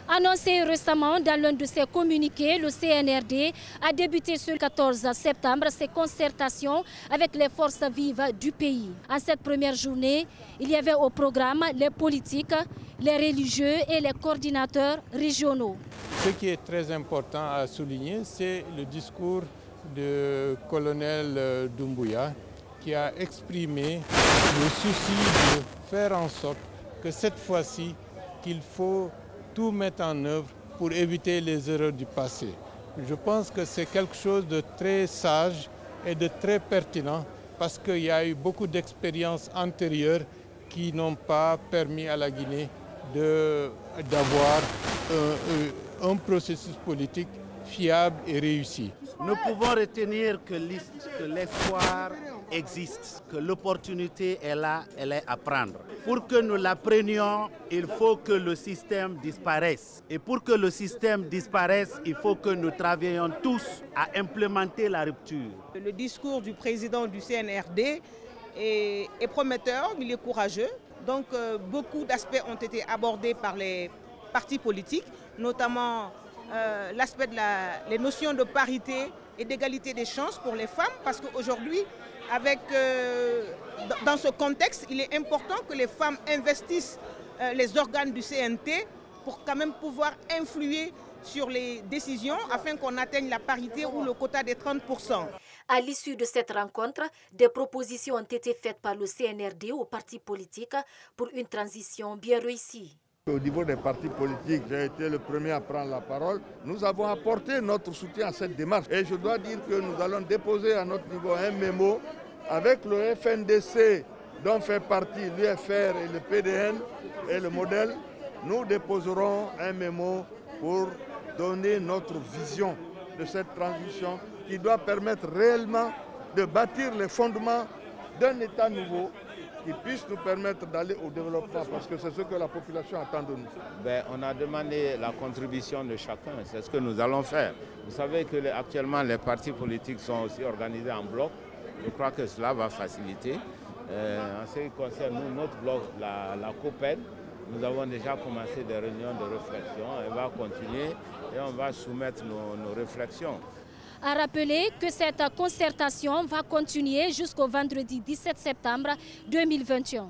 Annoncé récemment dans l'un de ses communiqués, le CNRD a débuté ce 14 septembre ses concertations avec les forces vives du pays. En cette première journée, il y avait au programme les politiques, les religieux et les coordinateurs régionaux. Ce qui est très important à souligner, c'est le discours du colonel Doumbouya qui a exprimé le souci de faire en sorte que cette fois-ci, qu'il faut tout mettre en œuvre pour éviter les erreurs du passé. Je pense que c'est quelque chose de très sage et de très pertinent parce qu'il y a eu beaucoup d'expériences antérieures qui n'ont pas permis à la Guinée d'avoir un processus politique fiable et réussi. Nous pouvons retenir que l'espoir existe, que l'opportunité est là, elle est à prendre. Pour que nous la prenions, il faut que le système disparaisse. Et pour que le système disparaisse, il faut que nous travaillions tous à implémenter la rupture. Le discours du président du CNRD est prometteur, il est courageux. Donc beaucoup d'aspects ont été abordés par les partis politiques, notamment l'aspect de les notions de parité et d'égalité des chances pour les femmes, parce qu'aujourd'hui, dans ce contexte, il est important que les femmes investissent les organes du CNT pour quand même pouvoir influer sur les décisions afin qu'on atteigne la parité ou le quota des 30%. À l'issue de cette rencontre, des propositions ont été faites par le CNRD aux partis politiques pour une transition bien réussie. Au niveau des partis politiques, j'ai été le premier à prendre la parole. Nous avons apporté notre soutien à cette démarche. Et je dois dire que nous allons déposer à notre niveau un mémo avec le FNDC dont fait partie l'UFR et le PDN et le modèle. Nous déposerons un mémo pour donner notre vision de cette transition qui doit permettre réellement de bâtir les fondements d'un État nouveau qui puisse nous permettre d'aller au développement, parce que c'est ce que la population attend de nous. On a demandé la contribution de chacun, c'est ce que nous allons faire. Vous savez qu'actuellement les partis politiques sont aussi organisés en bloc. Je crois que cela va faciliter. En ce qui concerne nous, notre bloc, la COPED, nous avons déjà commencé des réunions de réflexion. Elle va continuer et on va soumettre nos réflexions. À rappeler que cette concertation va continuer jusqu'au vendredi 17 septembre 2021.